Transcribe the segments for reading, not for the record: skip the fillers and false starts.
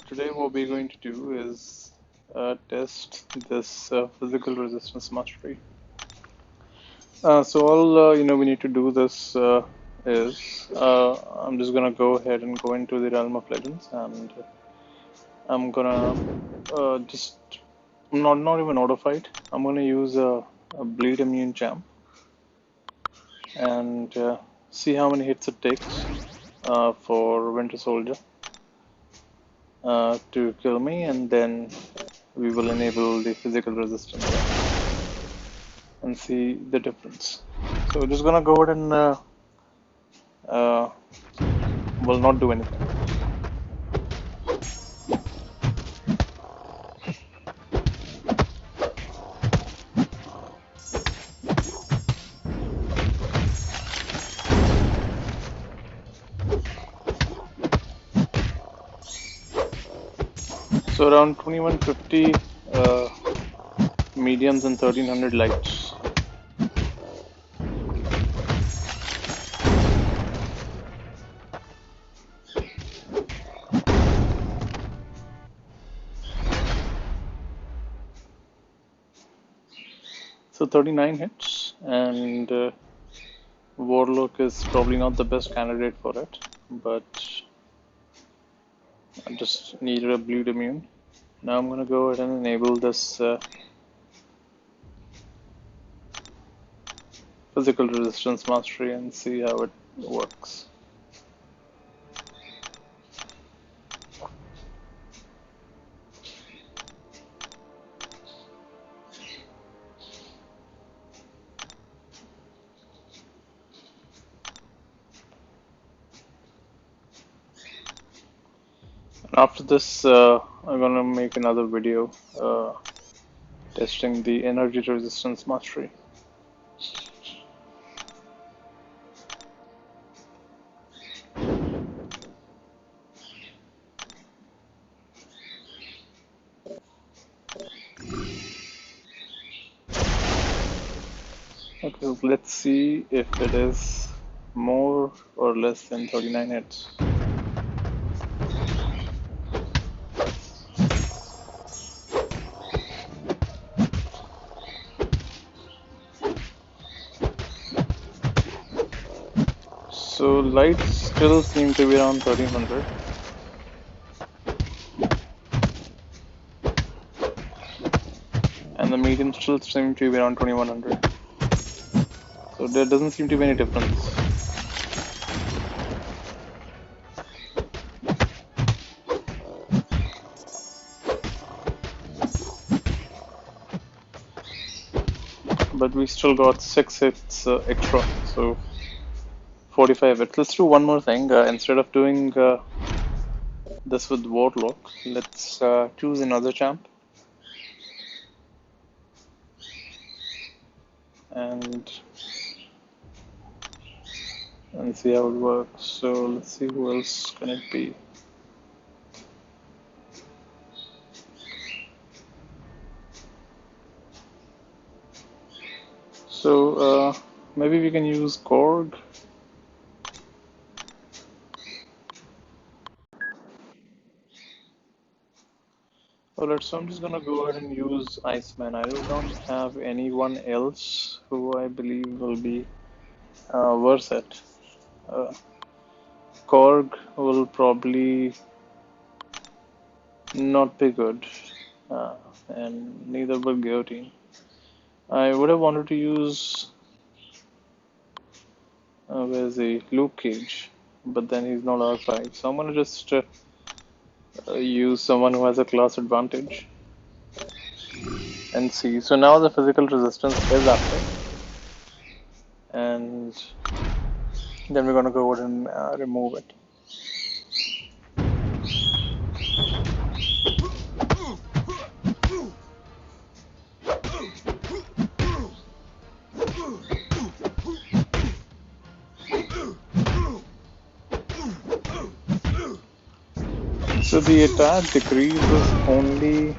Today what we're going to do is test this physical resistance mastery. So all we need to do this is I'm just gonna go ahead and go into the realm of legends, and I'm gonna just not even auto fight. I'm gonna use a bleed immune champ and see how many hits it takes for Winter Soldier to kill me, and then we will enable the physical resistance and see the difference. So we're just gonna go ahead and uh, will not do anything. So around 2150 mediums and 1300 lights. So 39 hits, and Warlock is probably not the best candidate for it, but I just needed a bleed immune. Now I'm gonna go ahead and enable this physical resistance mastery and see how it works. After this, I'm gonna make another video testing the energy resistance mastery. Okay, let's see if it is more or less than 39 hits. So lights still seem to be around 1300. And the medium still seem to be around 2100. So there doesn't seem to be any difference. But we still got 6 hits extra, so 45 hits. Let's do one more thing. Instead of doing this with Warlock, let's choose another champ. And see how it works. So let's see who else can it be. So maybe we can use Korg. Alright, so I'm just gonna go ahead and use Iceman. I do not have anyone else who I believe will be worth it. Korg will probably not be good, and neither will Guillotine. I would have wanted to use where's the Luke Cage, but then he's not R5, so I'm gonna just use someone who has a class advantage and see. So now the physical resistance is active, and then we're gonna go ahead and remove it. So the attack decreases only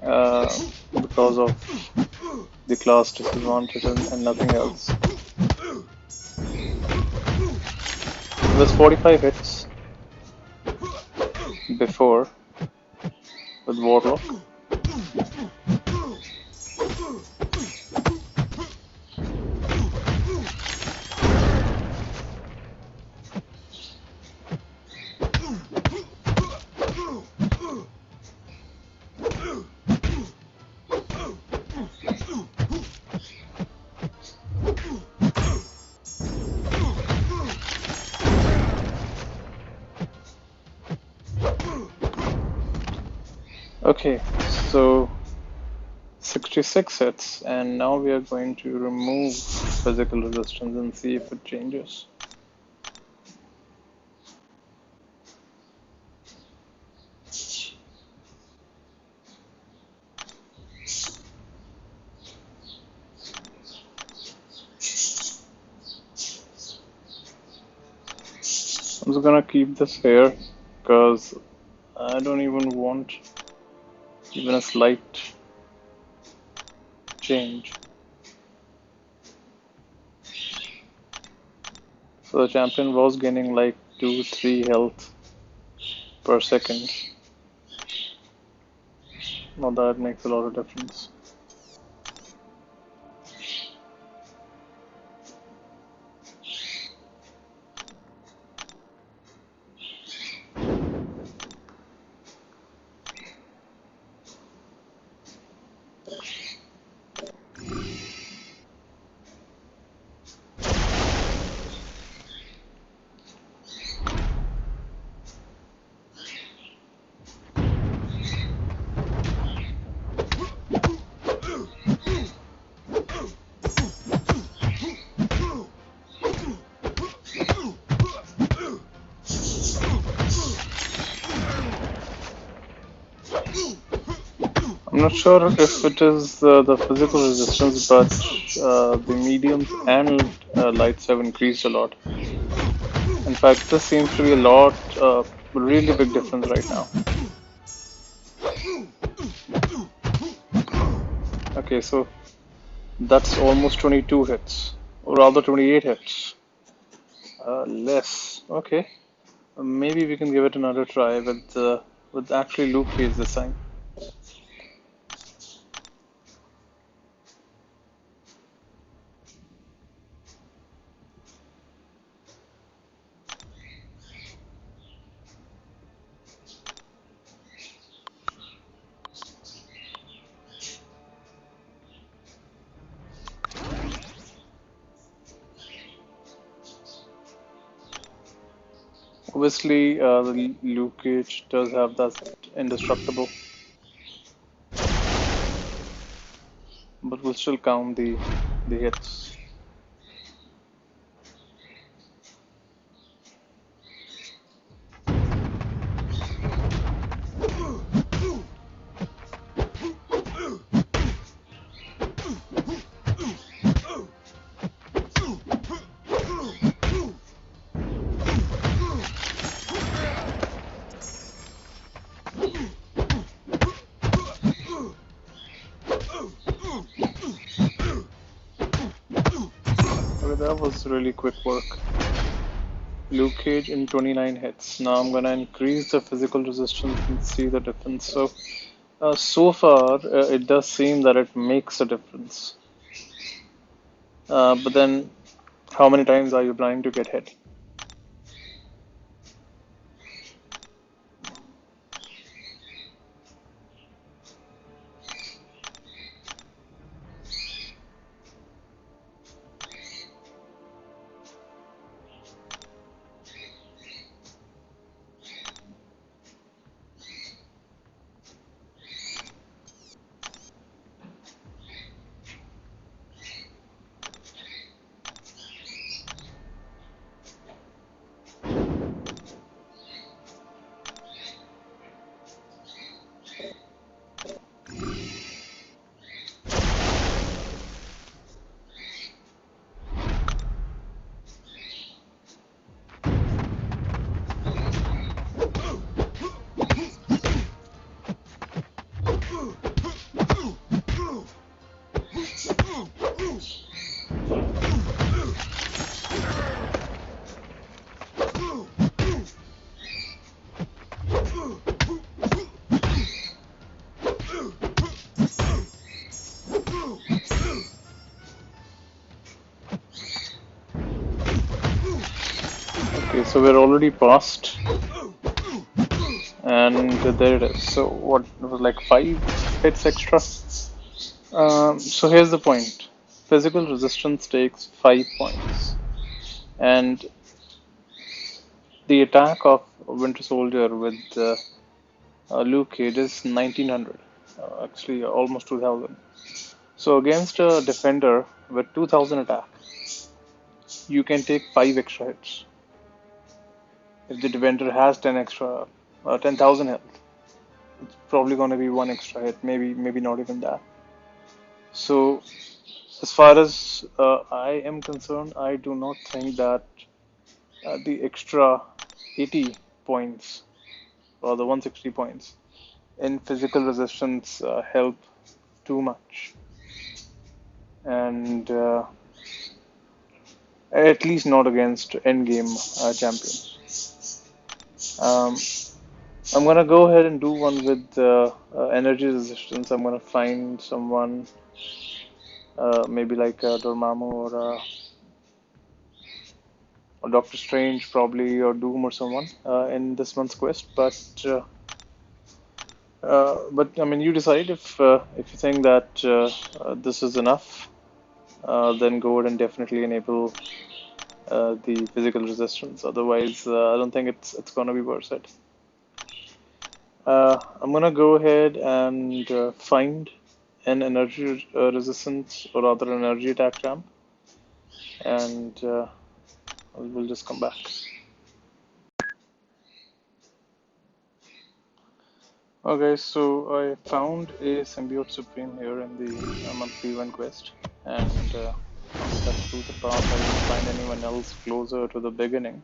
because of the class disadvantage and nothing else. It was 45 hits before, with Warlock. Okay, so 66 hits, and now we are going to remove physical resistance and see if it changes. I'm just gonna keep this here because I don't even want even a slight change. So the champion was gaining like 2-3 health per second. Now that makes a lot of difference. I'm not sure if it is the physical resistance, but the mediums and lights have increased a lot. In fact, this seems to be a lot, really big difference right now. Okay, so that's almost 22 hits, or rather 28 hits. Less. Okay, maybe we can give it another try with actually Luke Cage this time. Obviously, the Luke Cage does have that indestructible, but we'll still count the hits. Okay, that was really quick work. Luke Cage in 29 hits. Now I'm gonna increase the physical resistance and see the difference. So far, it does seem that it makes a difference. But then, how many times are you blind to get hit? Okay, so we're already past, and there it is. So what, it was like 5 hits extra. So here's the point. Physical resistance takes 5 points, and the attack of Winter Soldier with Luke Cage is 1900, actually almost 2000. So against a defender with 2000 attack, you can take 5 extra hits. If the defender has 10,000 health, it's probably going to be 1 extra hit, maybe not even that. So as far as I am concerned, I do not think that the extra 80 points or the 160 points in physical resistance help too much, and at least not against endgame champions. Um, I'm gonna go ahead and do one with energy resistance. I'm gonna find someone, maybe like Dormammu or Doctor Strange, probably, or Doom or someone in this month's quest. But I mean, you decide if you think that this is enough, then go ahead and definitely enable the physical resistance. Otherwise, I don't think it's gonna be worth it. I'm gonna go ahead and find an energy resistance, or rather an energy attack ramp, and we'll just come back. Okay, so I found a Symbiote Supreme here in the monthly event quest, and that's through the path I didn't find anyone else closer to the beginning,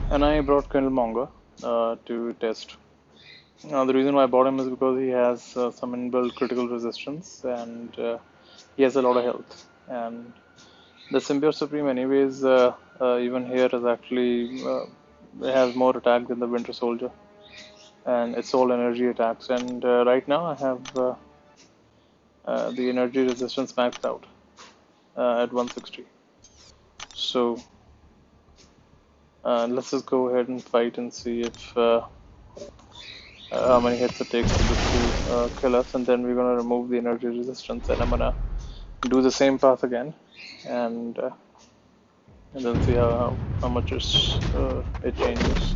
and I brought Colonel Monger to test. The reason why I bought him is because he has some inbuilt critical resistance, and he has a lot of health. And the Symbiote Supreme, anyways, even here is actually has more attack than the Winter Soldier, and it's all energy attacks. And right now I have the energy resistance maxed out at 160. So let's just go ahead and fight and see if how many hits it takes for this to kill us, and then we're gonna remove the energy resistance, and I'm gonna do the same path again, and then see how much it changes.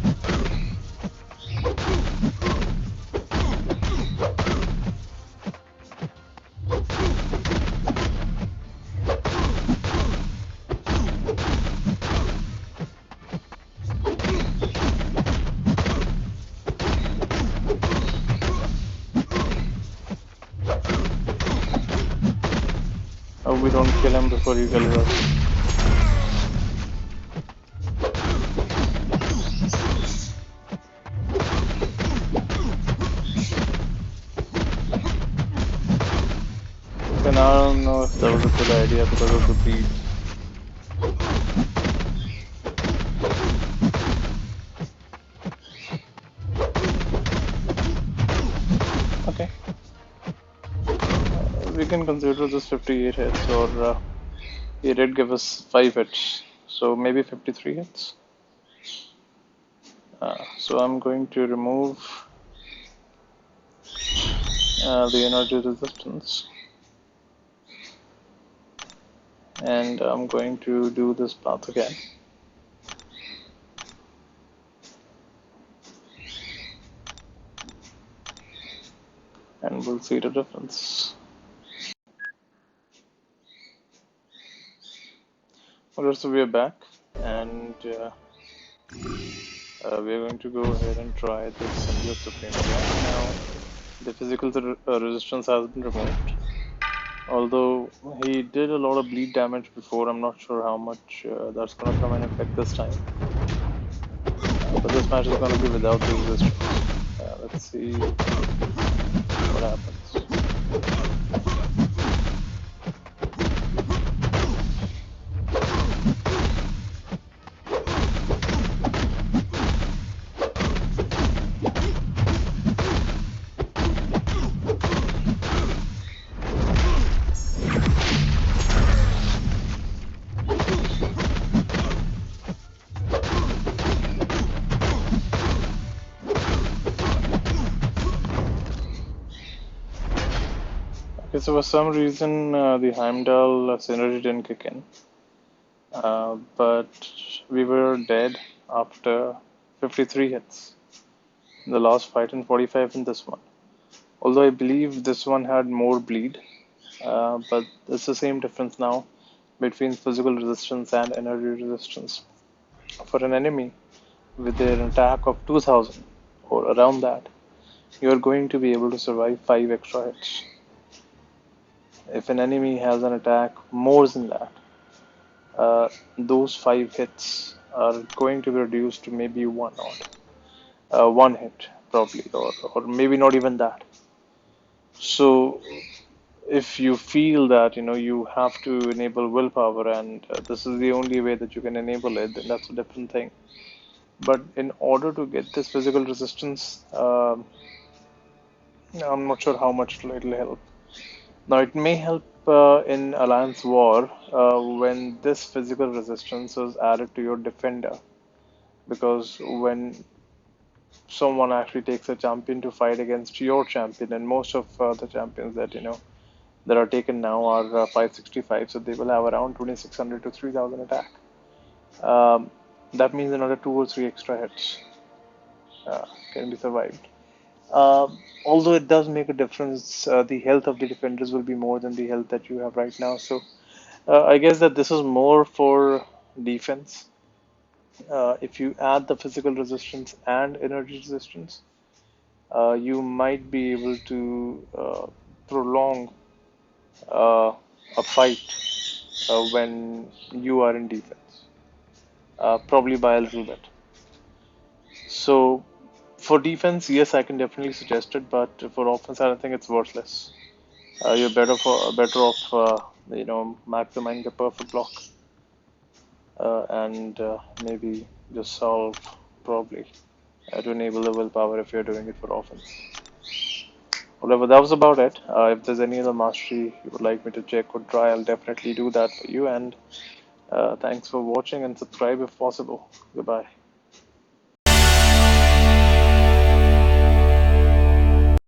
Oh, we don't kill him before he kills us. And I don't know if that was a good idea because of the beat. Okay. We can consider this 58 hits, or he did give us 5 hits, so maybe 53 hits. So I'm going to remove the energy resistance, and I'm going to do this path again. And we'll see the difference. Okay, so we're back, and we're going to go ahead and try this Symbiote Supreme again. Now, the physical resistance has been removed. Although he did a lot of bleed damage before, I'm not sure how much that's going to come in effect this time. But this match is going to be without the resistance. Let's see what happens. Okay, so for some reason the Heimdall synergy didn't kick in, but we were dead after 53 hits in the last fight and 45 in this one. Although I believe this one had more bleed, but it's the same difference now between physical resistance and energy resistance. For an enemy with an attack of 2000 or around that, you're going to be able to survive 5 extra hits. If an enemy has an attack more than that, those 5 hits are going to be reduced to maybe one hit probably, or maybe not even that. So if you feel that you have to enable willpower and this is the only way that you can enable it, then that's a different thing. But in order to get this physical resistance, I'm not sure how much it'll help. Now, it may help in Alliance War when this physical resistance is added to your defender, because when someone actually takes a champion to fight against your champion, and most of the champions that are taken now are 565, so they will have around 2600 to 3000 attack. Um, that means another 2 or 3 extra hits can be survived. Although it does make a difference, the health of the defenders will be more than the health that you have right now. So I guess that this is more for defense. If you add the physical resistance and energy resistance, you might be able to prolong uh, a fight when you are in defense, probably by a little bit. So for defense, yes, I can definitely suggest it, but for offense, I don't think it's worthless. You're better off, maximizing the perfect block and maybe just solve probably to enable the willpower if you're doing it for offense. Whatever, that was about it. If there's any other mastery you would like me to check or try, I'll definitely do that for you. And thanks for watching and subscribe if possible. Goodbye.